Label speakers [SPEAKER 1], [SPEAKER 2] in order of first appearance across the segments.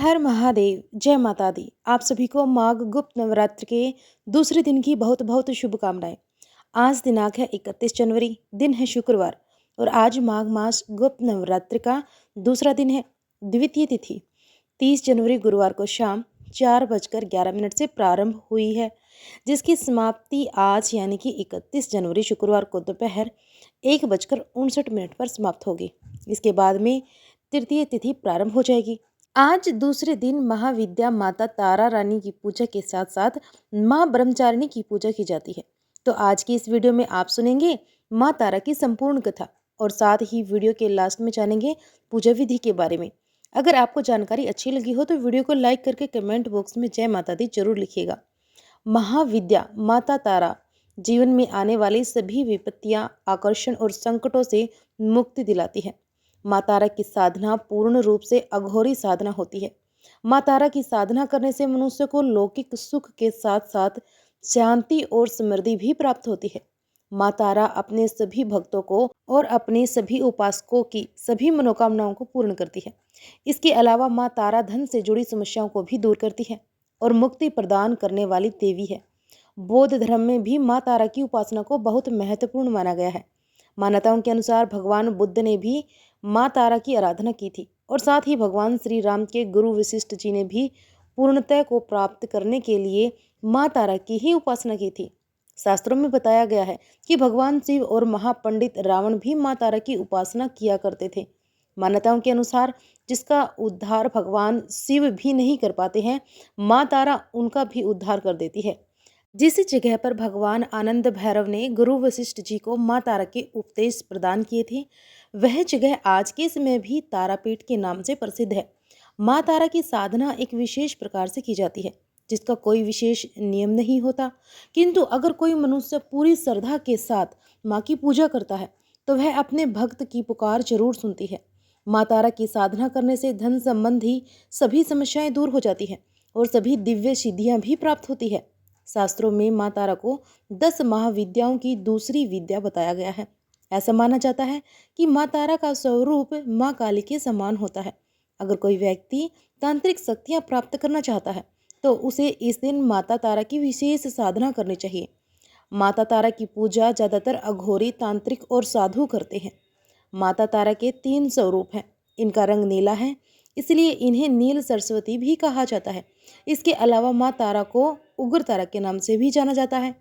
[SPEAKER 1] हर महादेव, जय माता दी। आप सभी को माघ गुप्त नवरात्र के दूसरे दिन की बहुत बहुत शुभकामनाएं। आज दिनांक है 31 जनवरी, दिन है शुक्रवार और आज माघ मास गुप्त नवरात्र का दूसरा दिन है। द्वितीय तिथि 30 जनवरी गुरुवार को शाम 4:11 से प्रारंभ हुई है, जिसकी समाप्ति आज यानी कि 31 जनवरी शुक्रवार को दोपहर 1:59 पर समाप्त होगी। इसके बाद में तृतीय तिथि प्रारंभ हो जाएगी। आज दूसरे दिन महाविद्या माता तारा रानी की पूजा के साथ साथ माँ ब्रह्मचारिणी की पूजा की जाती है। तो आज की इस वीडियो में आप सुनेंगे माँ तारा की संपूर्ण कथा और साथ ही वीडियो के लास्ट में जानेंगे पूजा विधि के बारे में। अगर आपको जानकारी अच्छी लगी हो तो वीडियो को लाइक करके कमेंट बॉक्स में जय माता दी जरूर लिखिएगा। महाविद्या माता तारा जीवन में आने वाली सभी विपत्तियां, आकर्षण और संकटों से मुक्ति दिलाती है। माँ तारा की साधना पूर्ण रूप से अघोरी साधना होती है। माँ तारा की साधना करने से मनुष्य को लौकिक सुख के साथ साथ शांति और समृद्धि भी प्राप्त होती है। माँ तारा अपने सभी भक्तों को और अपने सभी उपासकों की सभी मनोकामनाओं को पूर्ण करती है। इसके अलावा माँ तारा धन से जुड़ी समस्याओं को भी दूर करती है और मुक्ति प्रदान करने वाली देवी है। बौद्ध धर्म में भी माँ तारा की उपासना को बहुत महत्वपूर्ण माना गया है। मान्यताओं के अनुसार भगवान बुद्ध ने भी माँ तारा की आराधना की थी और साथ ही भगवान श्री राम के गुरु वशिष्ठ जी ने भी पूर्णता को प्राप्त करने के लिए माँ तारा की ही उपासना की थी। शास्त्रों में बताया गया है कि भगवान शिव और महापंडित रावण भी माँ तारा की उपासना किया करते थे। मान्यताओं के अनुसार जिसका उद्धार भगवान शिव भी नहीं कर पाते हैं, माँ तारा उनका भी उद्धार कर देती है। जिस जगह पर भगवान आनंद भैरव ने गुरु वशिष्ठ जी को माँ तारा के उपदेश प्रदान किए थे, वह जगह आज के समय भी तारापीठ के नाम से प्रसिद्ध है। माँ तारा की साधना एक विशेष प्रकार से की जाती है, जिसका कोई विशेष नियम नहीं होता, किंतु अगर कोई मनुष्य पूरी श्रद्धा के साथ माँ की पूजा करता है तो वह अपने भक्त की पुकार जरूर सुनती है। माँ तारा की साधना करने से धन संबंधी सभी समस्याएं दूर हो जाती हैं और सभी दिव्य सिद्धियां भी प्राप्त होती है। शास्त्रों में माँ तारा को 10 महाविद्याओं की दूसरी विद्या बताया गया है। ऐसा माना जाता है कि माँ तारा का स्वरूप माँ काली के समान होता है। अगर कोई व्यक्ति तांत्रिक शक्तियाँ प्राप्त करना चाहता है तो उसे इस दिन माता तारा की विशेष साधना करनी चाहिए। माता तारा की पूजा ज़्यादातर अघोरी, तांत्रिक और साधु करते हैं। माता तारा के 3 स्वरूप हैं। इनका रंग नीला है, इसलिए इन्हें नील सरस्वती भी कहा जाता है। इसके अलावा माँ तारा को उग्र तारा के नाम से भी जाना जाता है।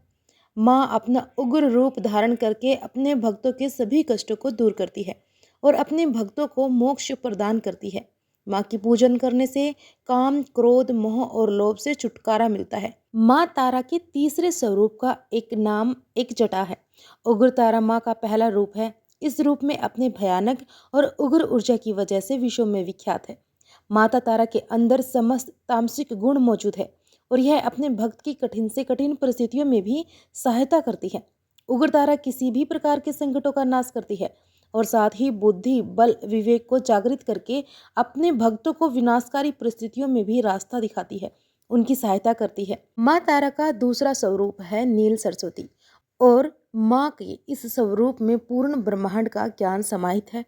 [SPEAKER 1] माँ अपना उग्र रूप धारण करके अपने भक्तों के सभी कष्टों को दूर करती है और अपने भक्तों को मोक्ष प्रदान करती है। माँ की पूजन करने से काम, क्रोध, मोह और लोभ से छुटकारा मिलता है। माँ तारा के तीसरे स्वरूप का एक नाम एक जटा है। उग्र तारा माँ का पहला रूप है। इस रूप में अपने भयानक और उग्र ऊर्जा की वजह से विश्व में विख्यात है। माता तारा के अंदर समस्त तामसिक गुण मौजूद है और यह अपने भक्त की कठिन से कठिन परिस्थितियों में भी सहायता करती है। उग्र तारा किसी भी प्रकार के संकटों का नाश करती है और साथ ही बुद्धि, बल, विवेक को जागृत करके अपने भक्तों को विनाशकारी परिस्थितियों में भी रास्ता दिखाती है, उनकी सहायता करती है। माँ तारा का दूसरा स्वरूप है नील सरस्वती और माँ के इस स्वरूप में पूर्ण ब्रह्मांड का ज्ञान समाहित है।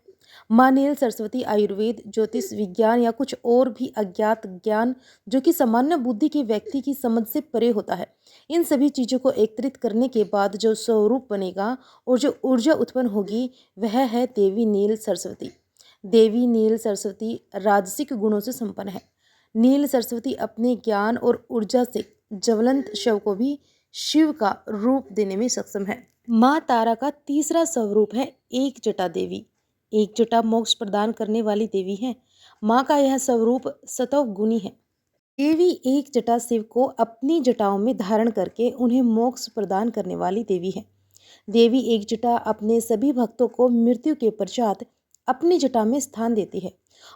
[SPEAKER 1] माँ नील सरस्वती आयुर्वेद, ज्योतिष विज्ञान या कुछ और भी अज्ञात ज्ञान जो कि सामान्य बुद्धि के व्यक्ति की समझ से परे होता है, इन सभी चीज़ों को एकत्रित करने के बाद जो स्वरूप बनेगा और जो ऊर्जा उत्पन्न होगी वह है देवी नील सरस्वती। देवी नील सरस्वती राजसिक गुणों से संपन्न है। नील सरस्वती अपने ज्ञान और ऊर्जा से ज्वलंत शव को भी शिव का रूप देने में सक्षम है। माँ तारा का तीसरा स्वरूप है एक जटा देवी। एक जटा मोक्ष प्रदान करने वाली देवी है। माँ का यह स्वरूप सतव गुणी है। देवी एक जटा शिव को अपनी जटाओं में धारण करके उन्हें मोक्ष प्रदान करने वाली देवी है। देवी एक जटा अपने सभी भक्तों को मृत्यु के पश्चात अपनी जटा में स्थान देती है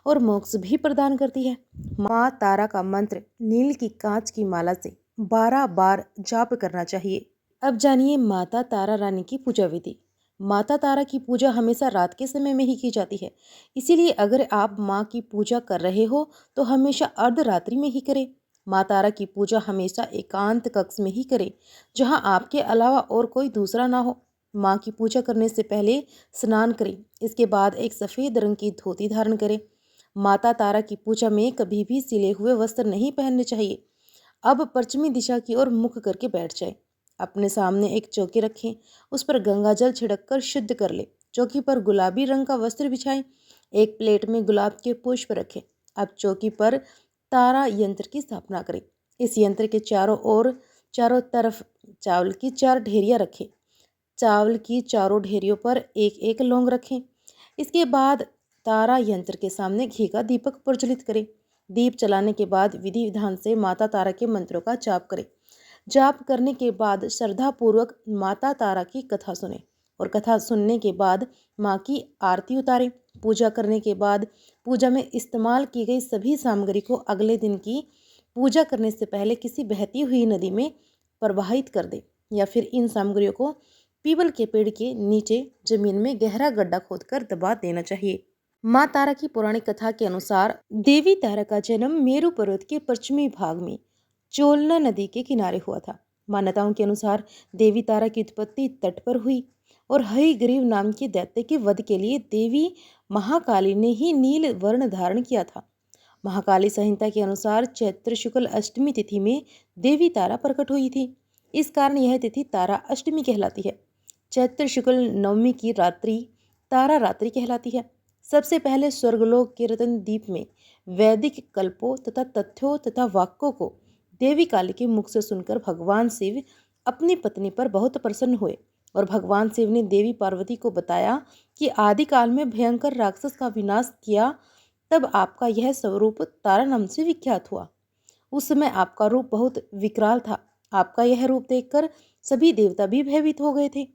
[SPEAKER 1] और मोक्ष भी प्रदान करती है। माँ तारा का मंत्र नील की कांच की माला से 12 बार जाप करना चाहिए। अब जानिए माता तारा रानी की पूजा विधि। माता तारा की पूजा हमेशा रात के समय में ही की जाती है, इसीलिए अगर आप माँ की पूजा कर रहे हो तो हमेशा अर्धरात्रि में ही करें। माँ तारा की पूजा हमेशा एकांत कक्ष में ही करें, जहाँ आपके अलावा और कोई दूसरा ना हो। माँ की पूजा करने से पहले स्नान करें, इसके बाद एक सफ़ेद रंग की धोती धारण करें। माता तारा की पूजा में कभी भी सिले हुए वस्त्र नहीं पहनने चाहिए। अब पश्चिमी दिशा की ओर मुख करके बैठ जाए। अपने सामने एक चौकी रखें, उस पर गंगा जल छिड़क कर शुद्ध कर ले। चौकी पर गुलाबी रंग का वस्त्र बिछाएं। एक प्लेट में गुलाब के पुष्प रखें। अब चौकी पर तारा यंत्र की स्थापना करें। इस यंत्र के चारों तरफ चावल की 4 ढेरियां रखें। चावल की चारों ढेरियों पर एक एक लौंग रखें। इसके बाद तारा यंत्र के सामने घी का दीपक प्रज्वलित करें। दीप जलाने के बाद विधि विधान से माता तारा के मंत्रों का जाप करें। जाप करने के बाद श्रद्धा पूर्वक माता तारा की कथा सुने और कथा सुनने के बाद माँ की आरती उतारें। पूजा करने के बाद पूजा में इस्तेमाल की गई सभी सामग्री को अगले दिन की पूजा करने से पहले किसी बहती हुई नदी में प्रवाहित कर दे या फिर इन सामग्रियों को पीपल के पेड़ के नीचे जमीन में गहरा गड्ढा खोदकर दबा देना चाहिए। माँ तारा की पौराणिक कथा के अनुसार देवी तारा का जन्म मेरु पर्वत के पश्चिमी भाग में चोलना नदी के किनारे हुआ था। मान्यताओं के अनुसार देवी तारा की उत्पत्ति तट पर हुई और हयग्रीव नाम के दैत्य के वध के लिए देवी महाकाली ने ही नील वर्ण धारण किया था। महाकाली संहिता के अनुसार चैत्र शुक्ल अष्टमी तिथि में देवी तारा प्रकट हुई थी। इस कारण यह तिथि तारा अष्टमी कहलाती है। चैत्र शुक्ल नवमी की रात्रि तारा रात्रि कहलाती है। सबसे पहले स्वर्गलोक के रतन द्वीप में वैदिक कल्पों तथा तथ्यों तथा वाक्यों को देवी काली के मुख से सुनकर भगवान शिव अपनी पत्नी पर बहुत प्रसन्न हुए और भगवान शिव ने देवी पार्वती को बताया कि आदिकाल में भयंकर राक्षस का विनाश किया, तब आपका यह स्वरूप तारा नाम से विख्यात हुआ। उस समय आपका रूप बहुत विकराल था। आपका यह रूप देखकर सभी देवता भी भयभीत हो गए थे।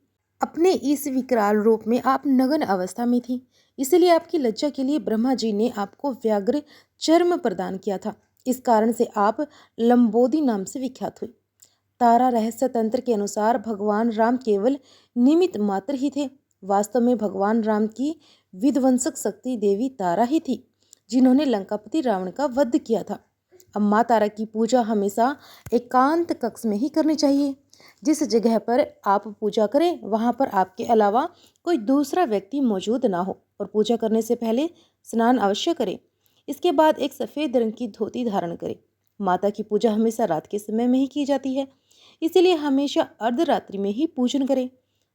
[SPEAKER 1] अपने इस विकराल रूप में आप नग्न अवस्था में थी, इसलिए आपकी लज्जा के लिए ब्रह्मा जी ने आपको व्याघ्र चर्म प्रदान किया था। इस कारण से आप लंबोदी नाम से विख्यात हुई। तारा रहस्य तंत्र के अनुसार भगवान राम केवल निमित्त मात्र ही थे। वास्तव में भगवान राम की विध्वंसक शक्ति देवी तारा ही थी, जिन्होंने लंकापति रावण का वध किया था। अब माँ तारा की पूजा हमेशा एकांत कक्ष में ही करनी चाहिए। जिस जगह पर आप पूजा करें वहाँ पर आपके अलावा कोई दूसरा व्यक्ति मौजूद ना हो और पूजा करने से पहले स्नान अवश्य करें। इसके बाद एक सफ़ेद रंग की धोती धारण करें। माता की पूजा हमेशा रात के समय में ही की जाती है, इसीलिए हमेशा अर्धरात्रि में ही पूजन करें।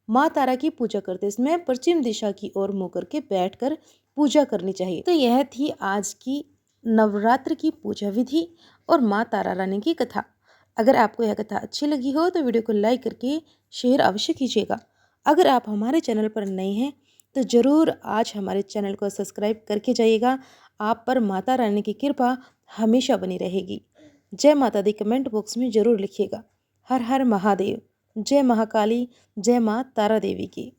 [SPEAKER 1] माँ तारा की पूजा करते समय पश्चिम दिशा की ओर मुँह करके बैठकर पूजा करनी चाहिए। तो यह थी आज की नवरात्र की पूजा विधि और माँ तारा रानी की कथा। अगर आपको यह कथा अच्छी लगी हो तो वीडियो को लाइक करके शेयर अवश्य कीजिएगा। अगर आप हमारे चैनल पर नए हैं तो ज़रूर आज हमारे चैनल को सब्सक्राइब करके जाइएगा। आप पर माता रानी की कृपा हमेशा बनी रहेगी। जय माता दी कमेंट बॉक्स में ज़रूर लिखिएगा। हर हर महादेव। जय महाकाली। जय माँ तारा देवी की।